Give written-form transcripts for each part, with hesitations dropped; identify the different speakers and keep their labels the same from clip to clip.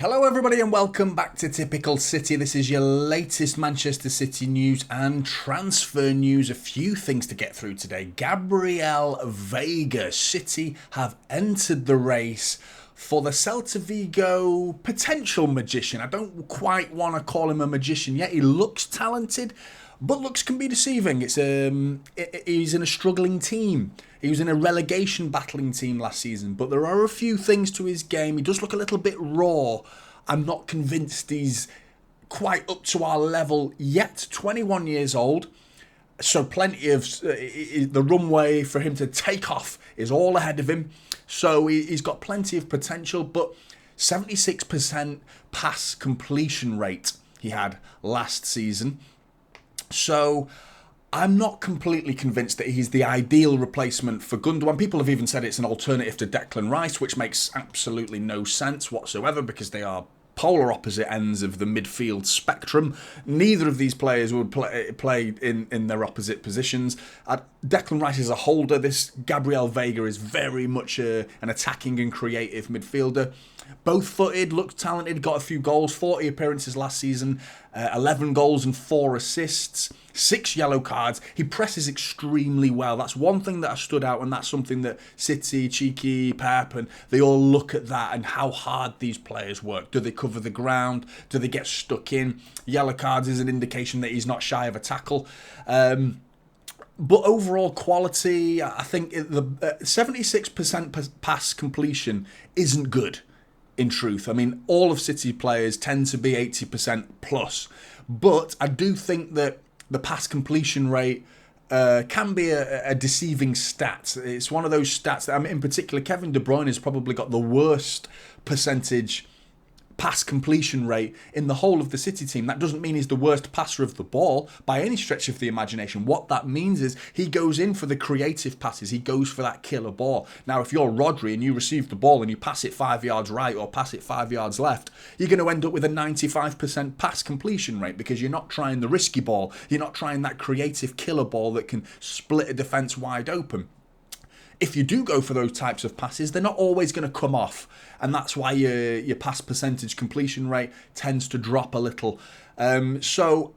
Speaker 1: Hello, everybody, and welcome back to Typical City. This is your latest Manchester City news and transfer news. A few things to get through today. Gabriel Veiga, City have entered the race for the Celta Vigo potential magician. I don't quite want to call him a magician yet. He looks talented, but looks can be deceiving. He's in a struggling team. He was in a relegation battling team last season, but there are a few things to his game. He does look a little bit raw. I'm not convinced he's quite up to our level yet. 21 years old, so plenty of the runway for him to take off is all ahead of him. So he's got plenty of potential, but 76% pass completion rate he had last season. So I'm not completely convinced that he's the ideal replacement for Gundogan. People have even said it's an alternative to Declan Rice, which makes absolutely no sense whatsoever because they are polar opposite ends of the midfield spectrum. Neither of these players would play in their opposite positions. Declan Rice is a holder. This Gabriel Veiga is very much an attacking and creative midfielder. Both-footed, looked talented, got a few goals, 40 appearances last season, 11 goals and 4 assists, 6 yellow cards. He presses extremely well. That's one thing that has stood out, and that's something that City, Cheeky, Pep, and they all look at that and how hard these players work. Do they cover the ground? Do they get stuck in? Yellow cards is an indication that he's not shy of a tackle. But overall quality, I think the 76% pass completion isn't good. In truth, I mean, all of City players tend to be 80% plus, but I do think that the pass completion rate can be a deceiving stat. It's one of those stats that, I mean, in particular, Kevin De Bruyne has probably got the worst percentage pass completion rate in the whole of the City team. That doesn't mean he's the worst passer of the ball by any stretch of the imagination. What that means is he goes in for the creative passes. He goes for that killer ball. Now, if you're Rodri and you receive the ball and you pass it 5 yards right or pass it 5 yards left, you're going to end up with a 95% pass completion rate because you're not trying the risky ball. You're not trying that creative killer ball that can split a defence wide open. If you do go for those types of passes, they're not always going to come off. And that's why your pass percentage completion rate tends to drop a little. So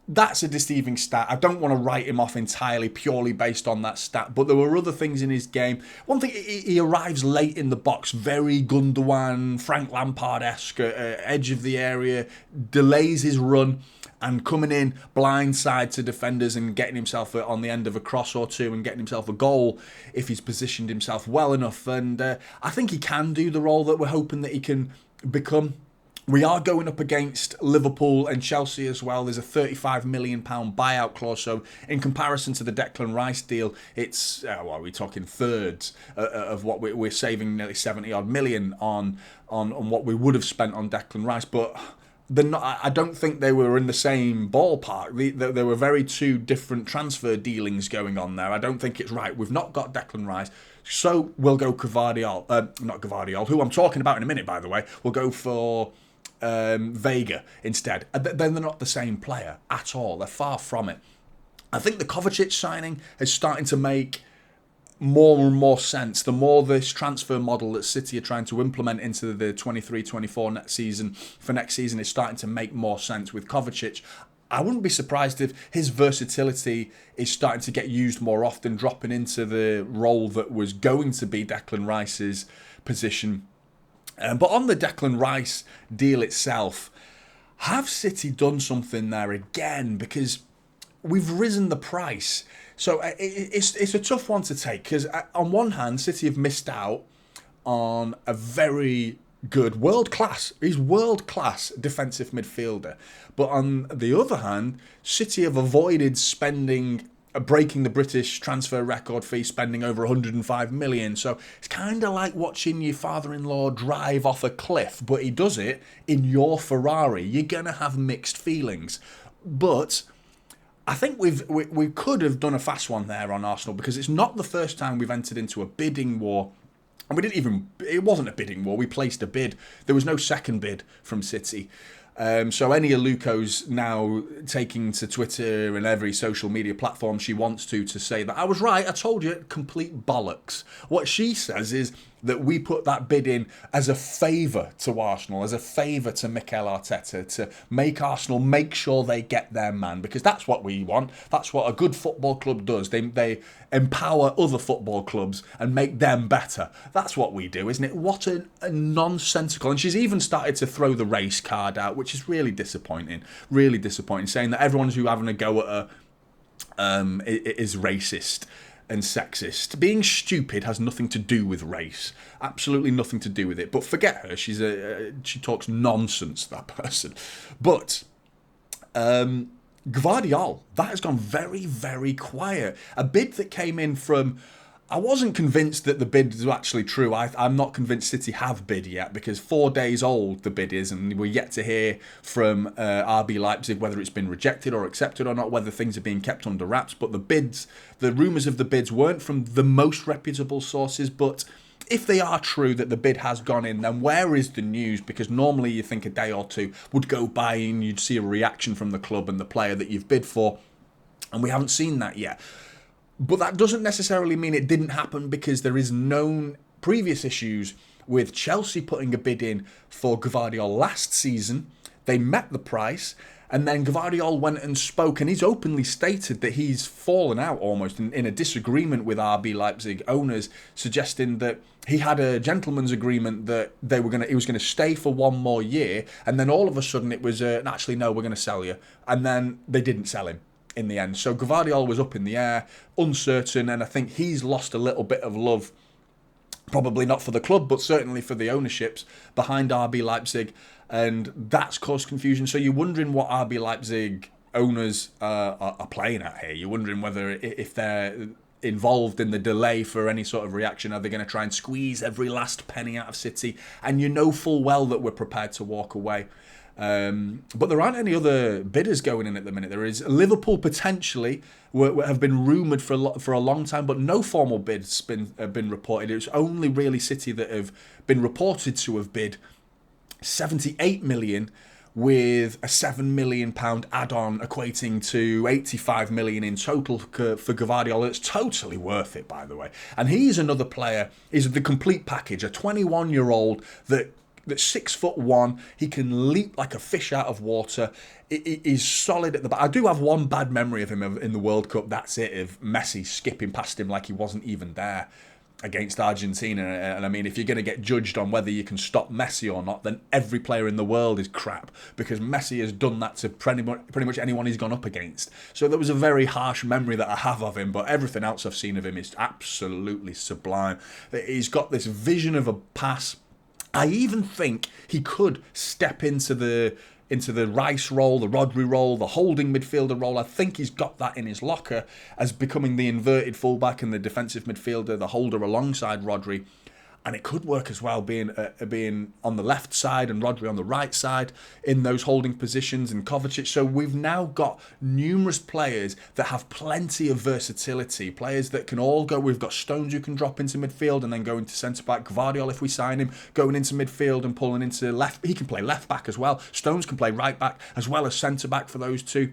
Speaker 1: that's a deceiving stat. I don't want to write him off entirely purely based on that stat. But there were other things in his game. One thing, he arrives late in the box, very Gundogan, Frank Lampard-esque, edge of the area, delays his run, and coming in blindside to defenders and getting himself on the end of a cross or two and getting himself a goal if he's positioned himself well enough. And I think he can do the role that we're hoping that he can become. We are going up against Liverpool and Chelsea as well. There's a £35 million buyout clause. So in comparison to the Declan Rice deal, it's, we're talking thirds of what we're saving, nearly 70 odd million on what we would have spent on Declan Rice. But I don't think they were in the same ballpark. There were very two different transfer dealings going on there. I don't think it's right. We've not got Declan Rice, so we'll go not Gvardiol, who I'm talking about in a minute, by the way. We'll go for Veiga instead. Then they're not the same player at all. They're far from it. I think the Kovacic signing is starting to make more and more sense the more this transfer model that City are trying to implement into the 23-24 next season is starting to make more sense with Kovacic. I wouldn't be surprised if his versatility is starting to get used more often, dropping into the role that was going to be Declan Rice's position. But on the Declan Rice deal itself, have City done something there again? Because we've risen the price. So it's a tough one to take because on one hand, City have missed out on a very good he's world-class defensive midfielder. But on the other hand, City have avoided breaking the British transfer record fee, spending over 105 million. So it's kind of like watching your father-in-law drive off a cliff, but he does it in your Ferrari. You're going to have mixed feelings. But I think we could have done a fast one there on Arsenal because it's not the first time we've entered into a bidding war. And it wasn't a bidding war, we placed a bid. There was no second bid from City. So any Aluko's now taking to Twitter and every social media platform she wants to say that I was right, I told you, complete bollocks. What she says is that we put that bid in as a favour to Arsenal, as a favour to Mikel Arteta, to make Arsenal make sure they get their man, because that's what we want. That's what a good football club does. They empower other football clubs and make them better. That's what we do, isn't it? What a nonsensical. And she's even started to throw the race card out, which is really disappointing. Really disappointing, saying that everyone who's having a go at her is racist and sexist. Being stupid has nothing to do with race. Absolutely nothing to do with it. But forget her. She talks nonsense, that person. But Gvardiol, that has gone very, very quiet. A bid that came in from... I wasn't convinced that the bid was actually true. I'm not convinced City have bid yet, because 4 days old the bid is, and we're yet to hear from RB Leipzig whether it's been rejected or accepted or not, whether things are being kept under wraps. But the rumours of the bids weren't from the most reputable sources. But if they are true that the bid has gone in, then where is the news? Because normally you think a day or two would go by and you'd see a reaction from the club and the player that you've bid for, and we haven't seen that yet. But that doesn't necessarily mean it didn't happen, because there is known previous issues with Chelsea putting a bid in for Gvardiol last season. They met the price, and then Gvardiol went and spoke, and he's openly stated that he's fallen out almost in a disagreement with RB Leipzig owners, suggesting that he had a gentleman's agreement that he was going to stay for 1 more year, and then all of a sudden it was, actually, no, we're going to sell you. And then they didn't sell him in the end. So Gvardiol was up in the air, uncertain, and I think he's lost a little bit of love, probably not for the club, but certainly for the ownerships behind RB Leipzig, and that's caused confusion. So you're wondering what RB Leipzig owners are playing at here. You're wondering whether, if they're involved in the delay for any sort of reaction, are they going to try and squeeze every last penny out of City? And you know full well that we're prepared to walk away. But there aren't any other bidders going in at the minute. There is Liverpool potentially have been rumoured for a long time, but no formal bids have been reported. It's only really City that have been reported to have bid 78 million, with a £7 million add-on equating to 85 million in total for Gvardiol. It's totally worth it, by the way. And he's another player. He's the complete package. A 21-year-old that's 6'1". He can leap like a fish out of water. He's solid at the back. I do have one bad memory of him in the World Cup. That's it, of Messi skipping past him like he wasn't even there against Argentina. And I mean, if you're going to get judged on whether you can stop Messi or not, then every player in the world is crap, because Messi has done that to pretty much anyone he's gone up against. So there was a very harsh memory that I have of him, but everything else I've seen of him is absolutely sublime. He's got this vision of a pass. I even think he could step into the Rice role, the Rodri role, the holding midfielder role. I think he's got that in his locker as becoming the inverted fullback and the defensive midfielder, the holder alongside Rodri. And it could work as well, being on the left side and Rodri on the right side in those holding positions, and Kovacic. So we've now got numerous players that have plenty of versatility, players that can all go. We've got Stones who can drop into midfield and then go into centre-back. Gvardiol, if we sign him, going into midfield and pulling into left. He can play left-back as well. Stones can play right-back as well as centre-back for those two.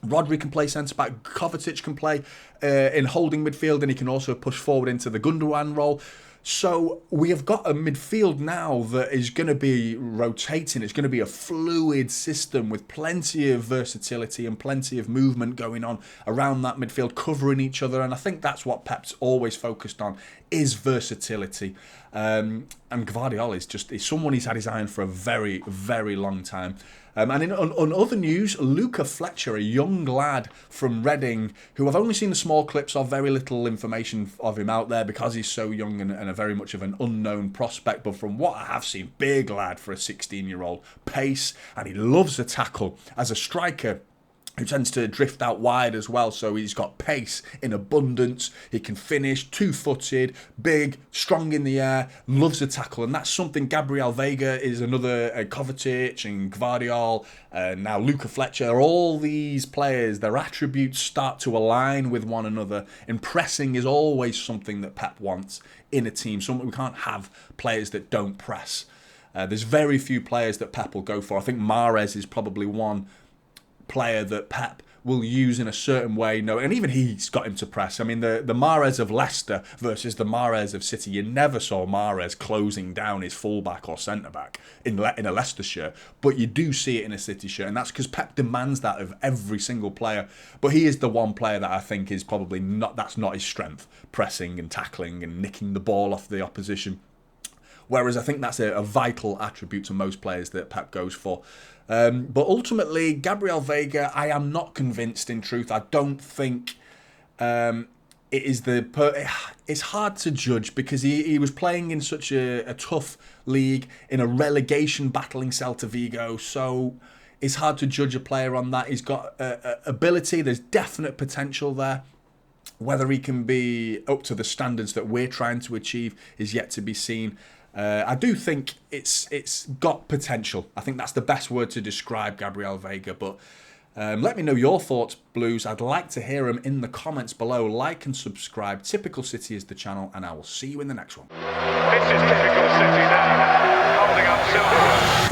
Speaker 1: Rodri can play centre-back. Kovacic can play in holding midfield, and he can also push forward into the Gundogan role. So we have got a midfield now that is going to be rotating. It's going to be a fluid system with plenty of versatility and plenty of movement going on around that midfield, covering each other. And I think that's what Pep's always focused on, is versatility. And Gvardiol is someone he's had his eye on for a very, very long time. And on other news, Luca Fletcher, a young lad from Reading, who I've only seen the small clips of, very little information of him out there because he's so young and a very much of an unknown prospect. But from what I have seen, big lad for a 16-year-old, pace, and he loves a tackle as a striker, who tends to drift out wide as well. So he's got pace in abundance. He can finish, two-footed, big, strong in the air, loves a tackle. And that's something. Gabriel Veiga is another, Kovacic and Gvardiol, now Luca Fletcher. All these players, their attributes start to align with one another. And pressing is always something that Pep wants in a team. We can't have players that don't press. There's very few players that Pep will go for. I think Mahrez is probably one player that Pep will use in a certain way. No, and even he's got him to press. I mean, the Mahrez of Leicester versus the Mahrez of City. You never saw Mahrez closing down his fullback or centre back in a Leicester shirt, but you do see it in a City shirt, and that's because Pep demands that of every single player. But he is the one player that I think is probably not. That's not his strength: pressing and tackling and nicking the ball off the opposition. Whereas I think that's a vital attribute to most players that Pep goes for. But ultimately, Gabriel Veiga, I am not convinced, in truth. I don't think it is it's hard to judge because he was playing in such a tough league, in a relegation battling Celta Vigo. So it's hard to judge a player on that. He's got ability. There's definite potential there. Whether he can be up to the standards that we're trying to achieve is yet to be seen. I do think it's got potential. I think that's the best word to describe Gabriel Veiga. But let me know your thoughts, Blues. I'd like to hear them in the comments below. Like and subscribe. Typical City is the channel, and I will see you in the next one.
Speaker 2: This is Typical City now, holding up Silverwood.